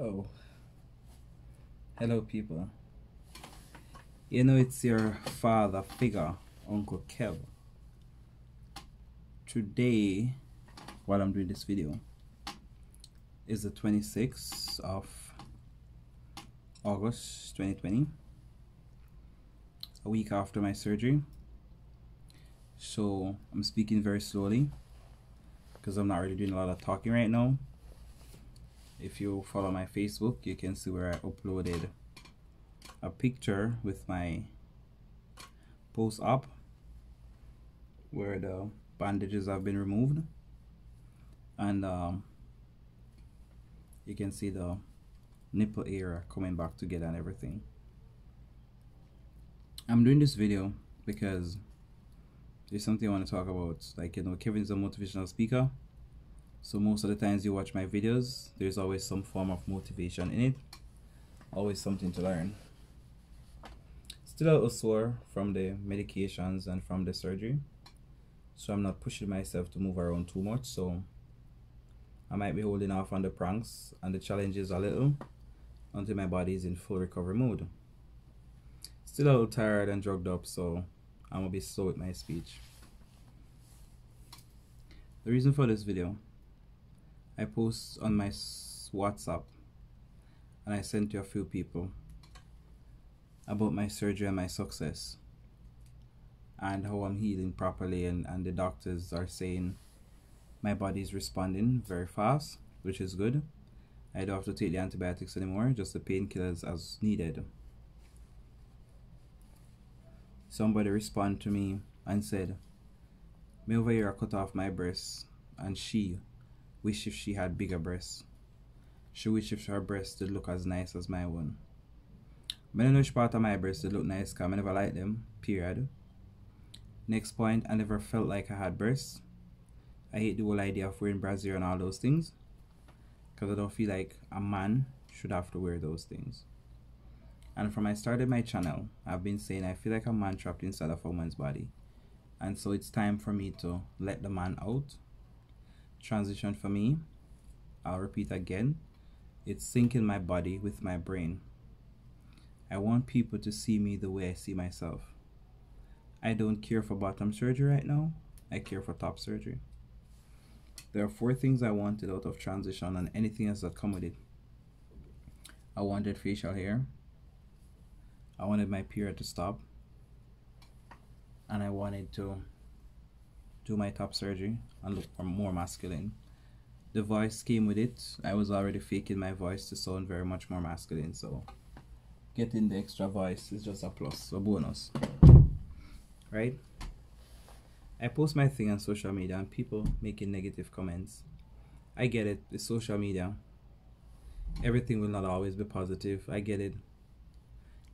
Oh, hello, people. You know, it's your father figure, Uncle Kev. Today, while I'm doing this video, is the 26th of August 2020, a week after my surgery. So I'm speaking very slowly because I'm not really doing a lot of talking right now. If you follow my Facebook, you can see where I uploaded a picture with my post-op where the bandages have been removed, and you can see the nipple area coming back together and everything. I'm doing this video because there's something I want to talk about. Like, you know, Kevin's a motivational speaker, so most of the times you watch my videos, there's always some form of motivation in it, always something to learn. Still a little sore from the medications and from the surgery, so I'm not pushing myself to move around too much, so I might be holding off on the pranks and the challenges a little until my body is in full recovery mode. Still a little tired and drugged up, so I'm gonna be slow with my speech. The reason for this video, I post on my WhatsApp and I sent to a few people about my surgery and my success and how I'm healing properly, and the doctors are saying my body is responding very fast, which is good. I don't have to take the antibiotics anymore, just the painkillers as needed. Somebody responded to me and said, "Me over here cut off my breasts, and she wish if she had bigger breasts. She wish if her breasts did look as nice as my one." I don't know which part of my breasts did look nice because I never liked them, period. Next point, I never felt like I had breasts. I hate the whole idea of wearing brassiere and all those things because I don't feel like a man should have to wear those things. And from I started my channel, I've been saying I feel like a man trapped inside of a woman's body, and so it's time for me to let the man out. Transition for me, I'll repeat again, it's syncing my body with my brain. I want people to see me the way I see myself. I don't care for bottom surgery right now, I care for top surgery. There are 4 things I wanted out of transition and anything else that come with it. I wanted facial hair, I wanted my period to stop, and I wanted to do my top surgery and look more masculine. The voice came with it. I was already faking my voice to sound very much more masculine, so getting the extra voice is just a plus, a bonus, right? I post my thing on social media and people making negative comments. I get it, it's social media. Everything will not always be positive, I get it.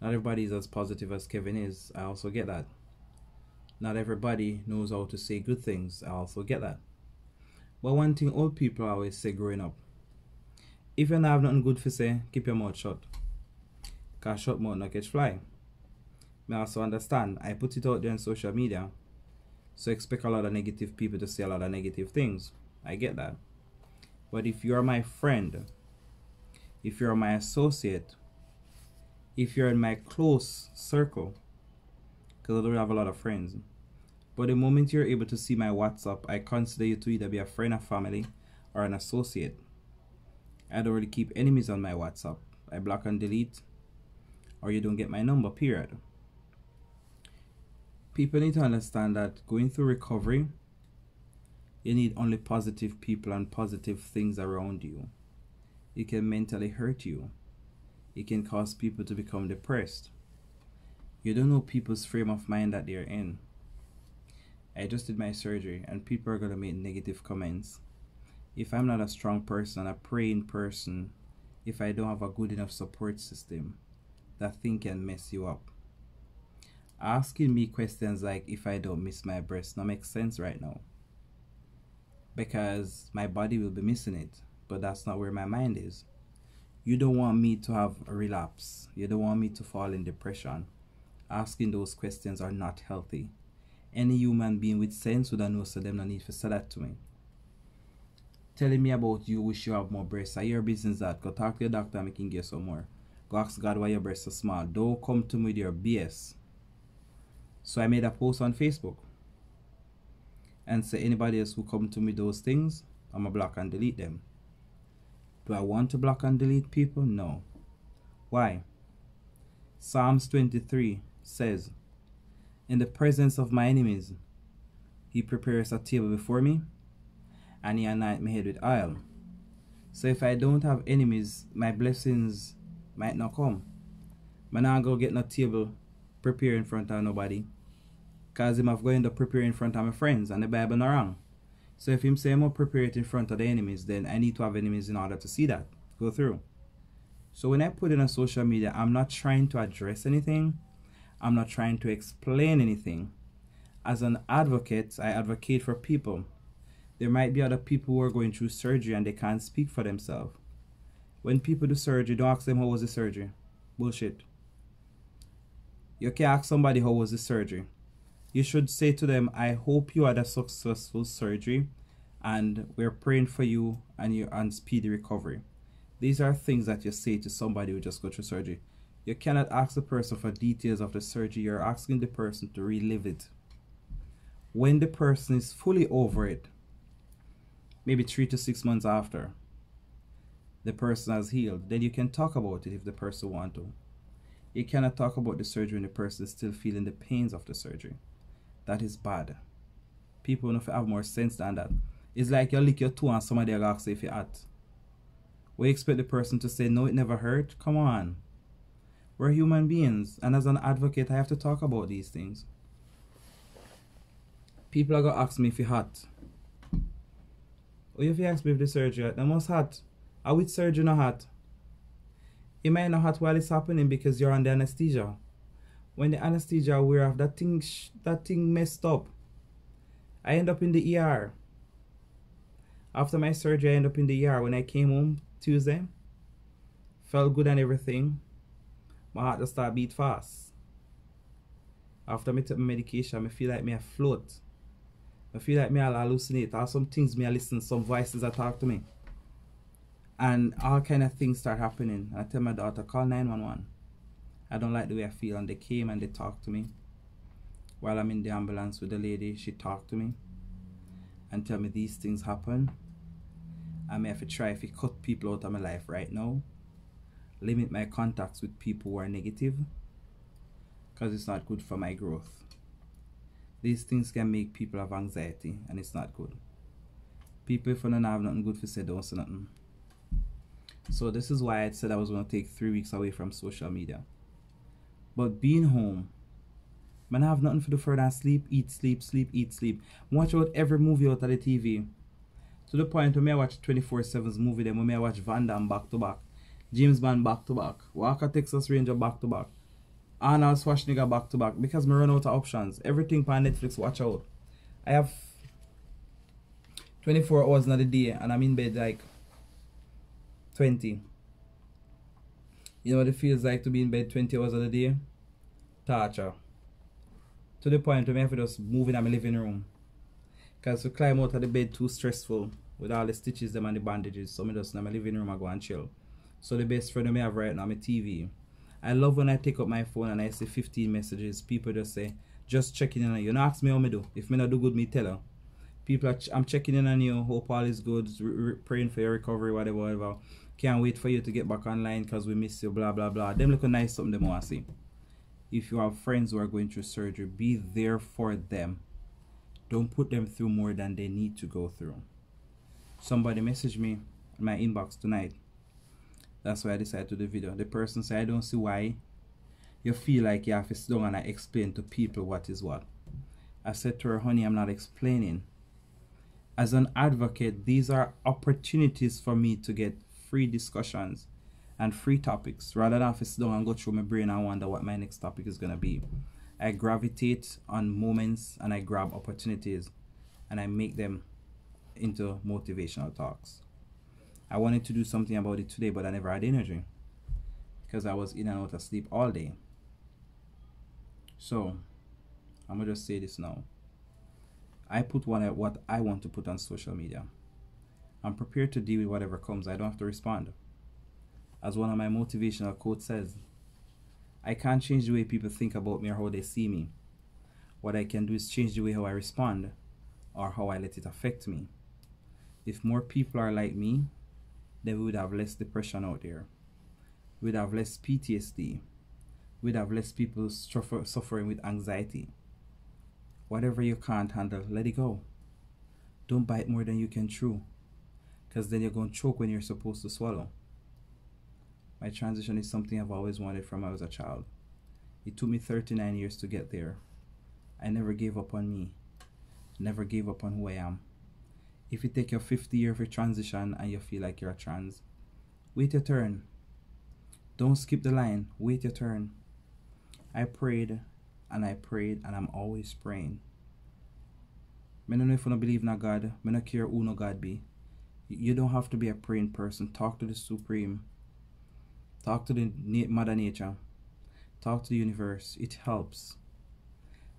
Not everybody is as positive as Kevin is, I also get that. Not everybody knows how to say good things, I also get that. But one thing old people always say growing up, if you don't have nothing good to say, keep your mouth shut. Because shut mouth not catch fly. I also understand, I put it out there on social media, so expect a lot of negative people to say a lot of negative things. I get that. But if you're my friend, if you're my associate, if you're in my close circle, because I don't have a lot of friends, but the moment you're able to see my WhatsApp, I consider you to either be a friend, a family, or an associate. I don't really keep enemies on my WhatsApp. I block and delete, or you don't get my number, period. People need to understand that going through recovery, you need only positive people and positive things around you. It can mentally hurt you. It can cause people to become depressed. You don't know people's frame of mind that they're in. I just did my surgery and people are going to make negative comments. If I'm not a strong person, a praying person, if I don't have a good enough support system, that thing can mess you up. Asking me questions like if I don't miss my breast don't make sense right now, because my body will be missing it, but that's not where my mind is. You don't want me to have a relapse. You don't want me to fall in depression. Asking those questions are not healthy. Any human being with sense would have known, so them no need to say that to me. telling me about you wish you have more breasts. I your business that. Go talk to your doctor and we can get some more. Go ask God why your breasts are small. Don't come to me with your BS. So I made a post on Facebook and say anybody else who come to me those things, I'm gonna block and delete them. Do I want to block and delete people? No. Why? Psalms 23 says, in the presence of my enemies, he prepares a table before me, and he anoints my head with oil. So if I don't have enemies, my blessings might not come. I'm not going to get no table prepare in front of nobody, because I'm going to prepare in front of my friends, and the Bible not wrong. So if him say I'm going to prepare it in front of the enemies, then I need to have enemies in order to see that go through. So when I put it on social media, I'm not trying to address anything. I'm not trying to explain anything. As an advocate, I advocate for people. There might be other people who are going through surgery and they can't speak for themselves. When people do surgery, don't ask them how was the surgery. Bullshit. You can't ask somebody how was the surgery. You should say to them, I hope you had a successful surgery and we're praying for you and your speedy recovery. These are things that you say to somebody who just got through surgery. You cannot ask the person for details of the surgery. You're asking the person to relive it. When the person is fully over it, maybe 3 to 6 months after the person has healed, then you can talk about it if the person wants to. You cannot talk about the surgery when the person is still feeling the pains of the surgery. That is bad. People don't have more sense than that. It's like you lick your toe and somebody will ask if you're hot. We expect the person to say, no, it never hurt. Come on. We're human beings. And as an advocate, I have to talk about these things. People are going to ask me if you're hot. Or if you ask me if the surgery, that must hot. Are with surgery not hot? It might not hot while it's happening because you're under anesthesia. When the anesthesia wear off, that thing messed up. I end up in the ER. After my surgery, I end up in the ER. When I came home Tuesday, felt good and everything. My heart just started beat fast. After I took my medication, I feel like me float. I feel like me I'll hallucinate. Or some things me I listen, some voices that talk to me. And all kind of things start happening. I tell my daughter, call 911. I don't like the way I feel. And they came and they talked to me. While I'm in the ambulance with the lady, she talked to me. And tell me these things happen. I may have to try if I cut people out of my life right now. Limit my contacts with people who are negative. Because it's not good for my growth. These things can make people have anxiety. And it's not good. People, if they don't have nothing good to say, don't say nothing. So this is why I said I was going to take 3 weeks away from social media. But being home, man, I have nothing to do further than sleep, eat, sleep, sleep, eat, sleep. Watch out every movie out of the TV. To the point where I watch 24/7's movie, then when I watch Van Damme back to back, James Bond back to back, Walker Texas Ranger back to back, Arnold Schwarzenegger back to back, because I run out of options. Everything on Netflix, watch out. I have 24 hours in the day and I'm in bed like 20. You know what it feels like to be in bed 20 hours of the day? Torture. To the point where I have to just move in my living room. Because to climb out of the bed too stressful with all the stitches them and the bandages. So I just in my living room I go and chill. So the best friend I have right now, my TV. I love when I take up my phone and I see 15 messages. People just say, just checking in on you. You know, ask me how me do. If me not do good, me tell her. People are I'm checking in on you. Hope all is good. Praying for your recovery, whatever, whatever. Can't wait for you to get back online because we miss you, blah, blah, blah. Them look nice, something they want to see. If you have friends who are going through surgery, be there for them. Don't put them through more than they need to go through. Somebody messaged me in my inbox tonight. That's why I decided to do the video. The person said, I don't see why you feel like you have to sit down and I explain to people what is what. I said to her, honey, I'm not explaining. As an advocate, these are opportunities for me to get free discussions and free topics rather than have to sit down and go through my brain and wonder what my next topic is going to be. I gravitate on moments and I grab opportunities and I make them into motivational talks. I wanted to do something about it today, but I never had energy because I was in and out of sleep all day. So I'm gonna just say this now. I put what I want to put on social media. I'm prepared to deal with whatever comes. I don't have to respond. As one of my motivational quotes says, I can't change the way people think about me or how they see me. What I can do is change the way how I respond or how I let it affect me. If more people are like me, then we would have less depression out there. We'd have less PTSD. We'd have less people suffering with anxiety. Whatever you can't handle, let it go. Don't bite more than you can chew, because then you're going to choke when you're supposed to swallow. My transition is something I've always wanted from when I was a child. It took me 39 years to get there. I never gave up on me. Never gave up on who I am. If you take your 50 year of a transition and you feel like you're a trans, wait your turn. Don't skip the line. Wait your turn. I prayed and I'm always praying. I don't know if you don't believe in a God. I don't care who no God be. You don't have to be a praying person. Talk to the Supreme. Talk to the Mother Nature. Talk to the universe. It helps.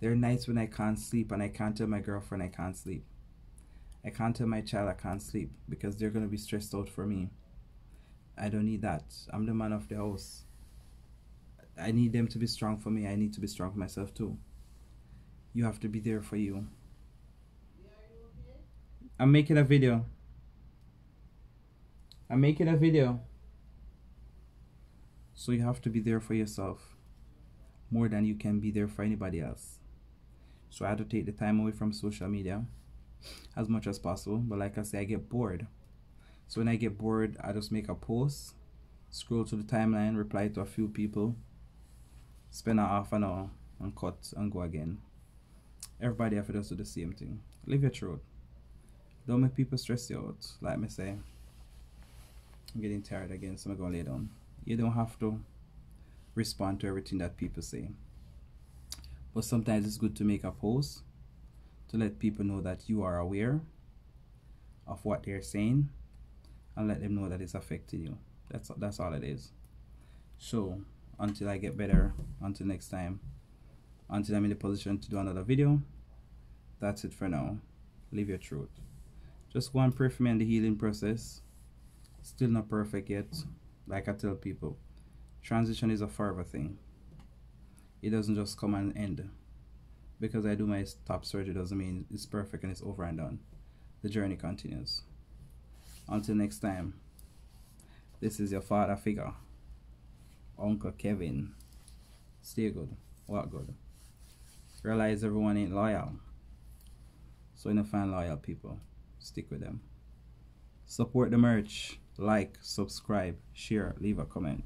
There are nights when I can't sleep and I can't tell my girlfriend I can't sleep. I can't tell my child I can't sleep because they're going to be stressed out for me. I don't need that. I'm the man of the house. I need them to be strong for me. I need to be strong for myself too. You have to be there for you. I'm making a video. So you have to be there for yourself more than you can be there for anybody else. So I had to take the time away from social media as much as possible. But like I say, I get bored. So when I get bored, I just make a post, scroll to the timeline, reply to a few people, spend a half an hour and cut and go again. Everybody have to do the same thing. Live your truth. Don't make people stress you out. Like me say, I'm getting tired again, so I'm gonna lay down. You don't have to respond to everything that people say. But sometimes it's good to make a post to let people know that you are aware of what they're saying and let them know that it's affecting you. That's all it is. So until I get better, until next time, until I'm in the position to do another video, that's it for now. Live your truth. Just go and pray for me in the healing process. Still not perfect yet. Like I tell people, transition is a forever thing. It doesn't just come and end. Because I do my top surgery doesn't mean it's perfect and it's over and done. The journey continues. Until next time, this is your father figure, Uncle Kevin. Stay good, walk good. Realize everyone ain't loyal. So when you find loyal people, stick with them. Support the merch. Like, subscribe, share, leave a comment.